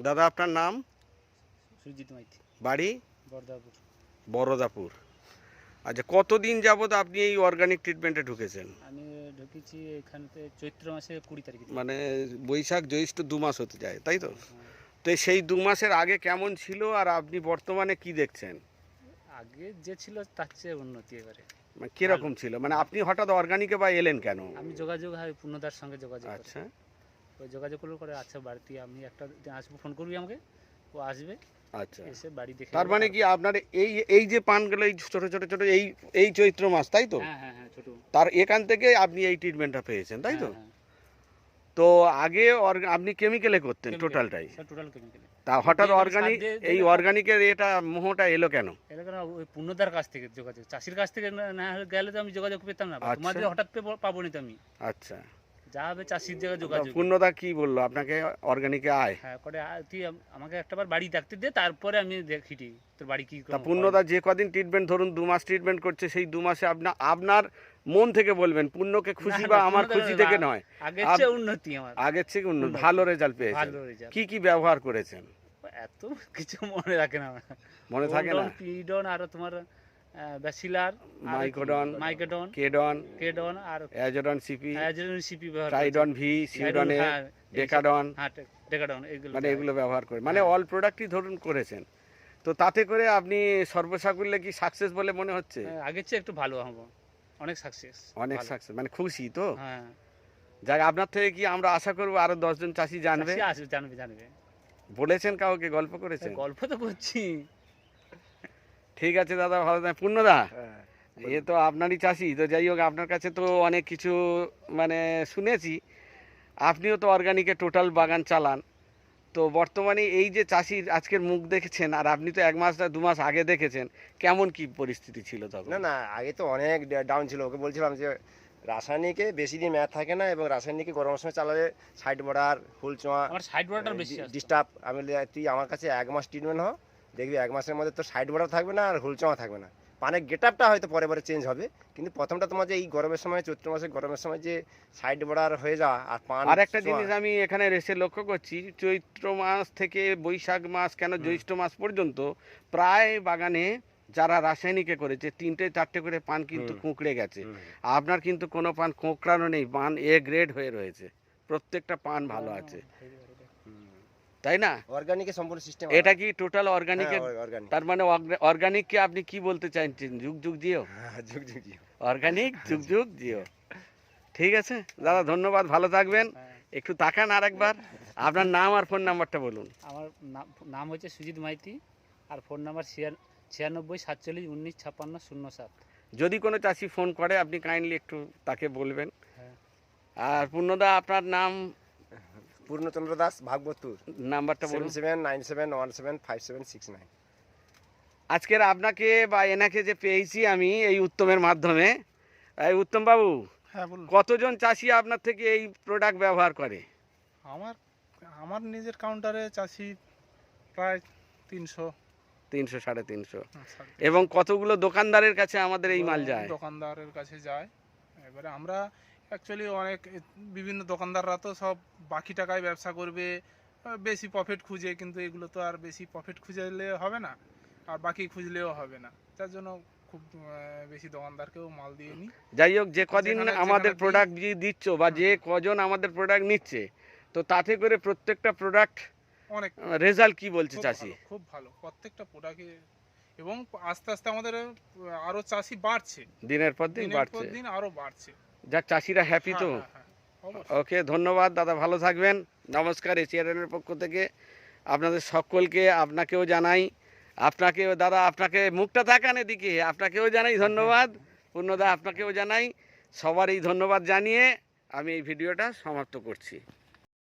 দাদা আপনার নাম? সুজিত মাইতি, বাড়ি? বরদাপুর। বরদাপুর। আচ্ছা, কতদিন যাবত আপনি এই অর্গানিক ট্রিটমেন্টে ঢুকেছেন? আমি ঢুকেছি এখানেতে চৈত্র মাসে 20 তারিখে। মানে বৈশাখ জ্যৈষ্ঠ 2 মাস হতে যায়, তাই তো? হ্যাঁ। তো সেই 2 মাসের আগে কেমন ছিল আর আপনি বর্তমানে কি দেখছেন? আগে যে ছিল তার চেয়ে উন্নতি এবারে। মানে কিরকম ছিল? মানে আপনি হঠাৎ অর্গানিকে বা এলেন কেন? আমি যোগাযোগ হয় পূর্ণদার সঙ্গে যোগাযোগ করি। আচ্ছা ওই যোগাযোগ করলে করে আচ্ছা বাড়িতে আমি একটা দিন আসবো, ফোন করবি আমাকে, ও আসবে, আচ্ছা। এসে বাড়ি দেখে তার মানে কি আপনার এই এই যে পানগুলো এই ছোট ছোট ছোট এই এই চৈত্র মাস, তাই তো? হ্যাঁ হ্যাঁ হ্যাঁ, ছোট। তার এখান থেকে আপনি এই ট্রিটমেন্টটা পেয়েছেন, তাই তো? হ্যাঁ, হ্যাঁ। তো আগে আপনি কেমিক্যালে করতেন টোটালটাই, টোটাল কেমিক্যাল। তা হঠাৎ অর্গানিক, এই অর্গানিকের এটা মোহটা এলো কেন? এলাকার ওই পূর্ণদার কাছ থেকে যোগাযোগ, চাষির কাছ থেকে না গেলে তো আমি যোগাযোগ পেতাম না, আচ্ছা। তোমাদের হঠাৎ পাবো না তো আমি। আচ্ছা, যা হবে চাষির জায়গায় যোগাযোগ। পূর্ণদা কি বললো আপনাকে অর্গানিকে আয়? হ্যাঁ, করে তুই আমাকে একটাবার বাড়ি দেখতে দে, তারপরে আমি দেখিটি তোর বাড়ি কি তা পূর্ণদা যে কদিন ট্রিটমেন্ট, ধরুন 2 মাস ট্রিটমেন্ট করছে, সেই 2 মাসে আপনার মন থেকে বলবেন পূর্ণকে খুশি বা আমার খুশি থেকে নয়, আগের চেয়ে উন্নতি, আমার আগের থেকে উন্নতি, ভালো রেজাল্ট পেয়েছেন। ভালো রেজাল্ট। কি কি ব্যবহার করেছেন? এত কিছু মনে রাখে না, মনে থাকে না? পিডন আর তোমার ব্যাসিলার, মাইকোডন, কেডন আর অ্যাজোডন সিপি, সিপি ব্যবহার, ট্রাইডন ভি, সিউডনে, ডেকাডন, হ্যাঁ ডেকাডন, এগুলো মানে এগুলো ব্যবহার করে, মানে অল প্রোডাক্টই ধরুন করেছেন। তো তাতে করে আপনি সর্বসাকুল্যে কি সাকসেস বলে মনে হচ্ছে? আগের চেয়ে একটু ভালো হবো, অনেক সাকসেস, অনেক সাকসেস, মানে খুশি তো? হ্যাঁ। যাক, আপনার থেকে কি আমরা আশা করবো আরো 10 জন চাষি জানবে? আসবে, জানবে। বলেছেন কাউকে, গল্প করেছেন? গল্প তো করছি। ঠিক আছে দাদা, ভালো থাকেন। পূর্ণদা, এ তো আপনারই চাষি, তো যাই হোক, আপনার কাছে তো অনেক কিছু মানে শুনেছি, আপনিও তো অর্গানিকে টোটাল বাগান চালান। তো বর্তমানে এই যে চাষির আজকের মুখ দেখেছেন, আর আপনি তো 1 মাস 2 মাস আগে দেখেছেন, কেমন কি পরিস্থিতি ছিল তখন? না, আগে তো অনেক ডাউন ছিল। ওকে বলছিলাম যে রাসায়নিকে বেশি দিন মেয়াদ থাকে না, এবং রাসায়নিকে গরমের সময় চালালে সাইড বর্ডার, ফুল চোঁয়া, আমার সাইড বর্ডার বেশি ডিস্টার্ব। আমি বলি, তুই আমার কাছে 1 মাস ট্রিটমেন্ট হ, দেখবি 1 মাসের মধ্যে তোর সাইড বর্ডার থাকবে না আর হুল চোঁয়া থাকবে না। পানের গেট আপটা হয়তো পরে চেঞ্জ হবে, কিন্তু প্রথমটা তোমার যে এই গরমের সময়, চৈত্র মাসে গরমের সময় যে সাইড বর্ডার হয়ে যাওয়া আর পান। আর একটা জিনিস আমি এখানে এসে লক্ষ্য করছি, চৈত্র মাস থেকে বৈশাখ মাস, কেন জ্যৈষ্ঠ মাস পর্যন্ত প্রায় বাগানে যারা রাসায়নিকে করেছে 3টে-4টে করে পান কিন্তু কুঁকড়ে গেছে। আপনার কিন্তু কোনো পান কোঁকড়ানো নেই, পান এ গ্রেড হয়ে রয়েছে, প্রত্যেকটা পান ভালো আছে, তাই না? অর্গানিকে সম্পূর্ণ সিস্টেম। এটা কি টোটাল অর্গানিকের? অর্গানিক। তার মানে অর্গানিককে আপনি কি বলতে চাইছেন? যুগ যুগ জিও, যুগ যুগ জিও। অর্গানিক যুগ যুগ জিও। ঠিক আছে দাদা, ধন্যবাদ, ভালো থাকবেন। একটু তাকান আর একবার, আপনার নাম আর ফোন নাম্বারটা বলুন। আমার নাম হচ্ছে সুজিত মাইতি, আর ফোন নাম্বার 96 47 19 56 07। যদি কোনো চাষি ফোন করে আপনি কাইন্ডলি একটু তাকে বলবেন। হ্যাঁ। আর পূর্ণদা, আপনার নাম? পূর্ণচন্দ্র দাস, ভাগবতুর। নাম্বারটা বলুন। 7797175769। আজকের আপনাকে বা এনাকে যে পেয়েছি আমি এই উত্তমের মাধ্যমে, এই উত্তম বাবু, হ্যাঁ বলুন। কতজন চাষি আপনার থেকে এই প্রোডাক্ট ব্যবহার করে? আমার নিজের কাউন্টারে চাষি প্রায় 300 300-350। এবং কতগুলো দোকানদারের কাছে আমাদের এই মাল যায়? দোকানদারের কাছে যায়। এবারে আমরা অ্যাকচুয়ালি অনেক বিভিন্ন দোকানদাররা তো সব বাকি টাকায় ব্যবসা করবে, বেশি প্রফিট খুঁজে, কিন্তু এগুলো তো আর বেশি প্রফিট খুঁজলে হবে না, আর বাকি খুঁজলেও হবে না, তার জন্য খুব বেশি দোকানদারকেও মাল দিয়ে নিই। যাই হোক, যে কদিন আমাদের প্রোডাক্ট দিচ্ছ বা যে কজন আমাদের প্রোডাক্ট নিচ্ছে, তো তাতে করে প্রত্যেকটা প্রোডাক্ট অনেক রেজাল্ট কি বলছে চাষি? খুব ভালো প্রত্যেকটা প্রোডাক্টে, এবং আস্তে আস্তে আমাদের আরো চাষি বাড়ছে, দিনের পর দিন বাড়ছে, দিন আরো বাড়ছে। যাক, চাষিরা হ্যাপি তো? ওকে, ধন্যবাদ দাদা, ভালো থাকবেন। নমস্কার, এশিয়ানের পক্ষ থেকে আপনাদের সকলকে, আপনাকেও জানাই, আপনাকেও দাদা, আপনাকে মুখটা তাকান এদিকে, আপনাকেও জানাই ধন্যবাদ। পূর্ণদা, আপনাকেও জানাই, সবারই ধন্যবাদ জানিয়ে আমি এই ভিডিওটা সমাপ্ত করছি।